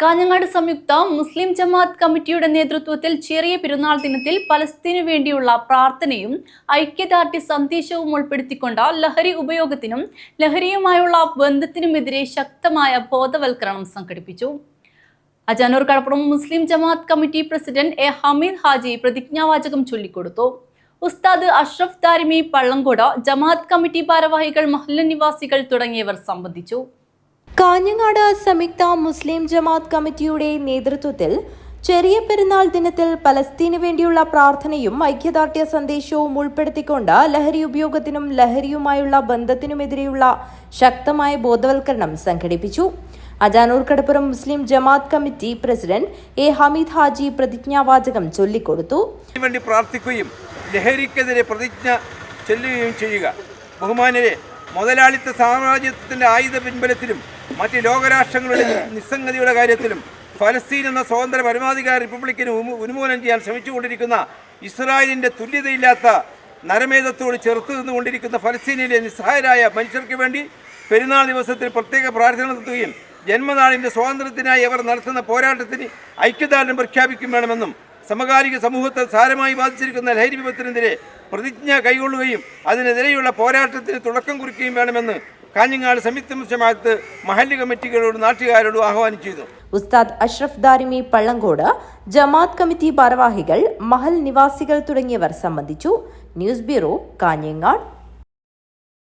കാഞ്ഞങ്ങാട് സംയുക്ത മുസ്ലിം ജമാഅത്ത് കമ്മിറ്റിയുടെ നേതൃത്വത്തിൽ ചെറിയ പെരുന്നാൾ ദിനത്തിൽ പലസ്തീനു വേണ്ടിയുള്ള പ്രാർത്ഥനയും ഐക്യദാർഢ്യ സന്ദേശവും ഉൾപ്പെടുത്തിക്കൊണ്ട് ലഹരി ഉപയോഗത്തിനും ലഹരിയുമായുള്ള ബന്ധത്തിനുമെതിരെ ശക്തമായ ബോധവൽക്കരണം സംഘടിപ്പിച്ചു. അജാനൂർ കടപ്പുറം മുസ്ലിം ജമാഅത്ത് committee president A Hameed Haji പ്രതിജ്ഞാവാചകം ചൊല്ലിക്കൊടുത്തു. ഉസ്താദ് അഷ്റഫ് ദാരിമി പള്ളങ്കോട്, ജമാഅത്ത് കമ്മിറ്റി ഭാരവാഹികൾ, മഹല്ല് നിവാസികൾ തുടങ്ങിയവർ സംബന്ധിച്ചു. കാഞ്ഞങ്ങാട് സംയുക്ത മുസ്ലിം ജമാഅത്ത് കമ്മിറ്റിയുടെ നേതൃത്വത്തിൽ ചെറിയ പെരുന്നാൾ ദിനത്തിൽ പലസ്തീനു വേണ്ടിയുള്ള പ്രാർത്ഥനയും ഐക്യദാർഢ്യ സന്ദേശവും ഉൾപ്പെടുത്തിക്കൊണ്ട് ലഹരി ഉപയോഗത്തിനും ലഹരിയുമായുള്ള ബന്ധത്തിനുമെതിരെയുള്ള ശക്തമായ ബോധവൽക്കരണം സംഘടിപ്പിച്ചു. അജാനൂർ കടപ്പുറം മുസ്ലിം ജമാഅത്ത് committee president A Hameed Haji പ്രതിജ്ഞാവാചകം ചൊല്ലിക്കൊടുത്തു. പ്രാർത്ഥിക്കുകയും ലഹരിക്കെതിരെ പ്രതിജ്ഞ ചൊല്ലുകയും ചെയ്യുക. ബഹുമാനരെ, മുതലാളിത്ത സാമ്രാജ്യത്തിന്റെ ആയുധ പിൻബലത്തിലും മറ്റ് ലോകരാഷ്ട്രങ്ങളുടെ നിസ്സംഗതിയുടെ കാര്യത്തിലും ഫലസ്തീൻ എന്ന സ്വതന്ത്ര പരമാധികാര റിപ്പബ്ലിക്കിന് ഉന്മൂലനം ചെയ്യാൻ ശ്രമിച്ചുകൊണ്ടിരിക്കുന്ന ഇസ്രായേലിന്റെ തുല്യതയില്ലാത്ത നരമേധത്തോട് ചെറുത്തു നിന്നുകൊണ്ടിരിക്കുന്ന ഫലസ്തീനിലെ നിസ്സഹായരായ മനുഷ്യർക്ക് വേണ്ടി പെരുന്നാൾ ദിവസത്തിൽ പ്രത്യേക പ്രാർത്ഥന നടത്തുകയും ജന്മനാളിന്റെ സ്വാതന്ത്ര്യത്തിനായി അവർ നടത്തുന്ന പോരാട്ടത്തിന് ഐക്യദാർഢ്യം പ്രഖ്യാപിക്കുകയും വേണമെന്നും സമകാലിക സമൂഹത്തെ സാരമായി ബാധിച്ചിരിക്കുന്ന ലഹരി വിപത്തിനെതിരെ പ്രതിജ്ഞ കൈക്കൊള്ളുകയും അതിനെതിരെയുള്ള പോരാട്ടത്തിന് തുടക്കം കുറിക്കുകയും വേണമെന്ന് കാഞ്ഞങ്ങാട് സംയുക്ത ജമാഅത്ത് മഹല്ല് കമ്മിറ്റികളോട് നാട്ടുകാരോട് ആഹ്വാനം ചെയ്തു. ഉസ്താദ് അഷ്റഫ് ദാരിമി പള്ളങ്കോട്, ജമാഅത്ത് കമ്മിറ്റി ഭാരവാഹികൾ, മഹൽ നിവാസികൾ തുടങ്ങിയവർ സംബന്ധിച്ചു. News bureau, Kanhangad.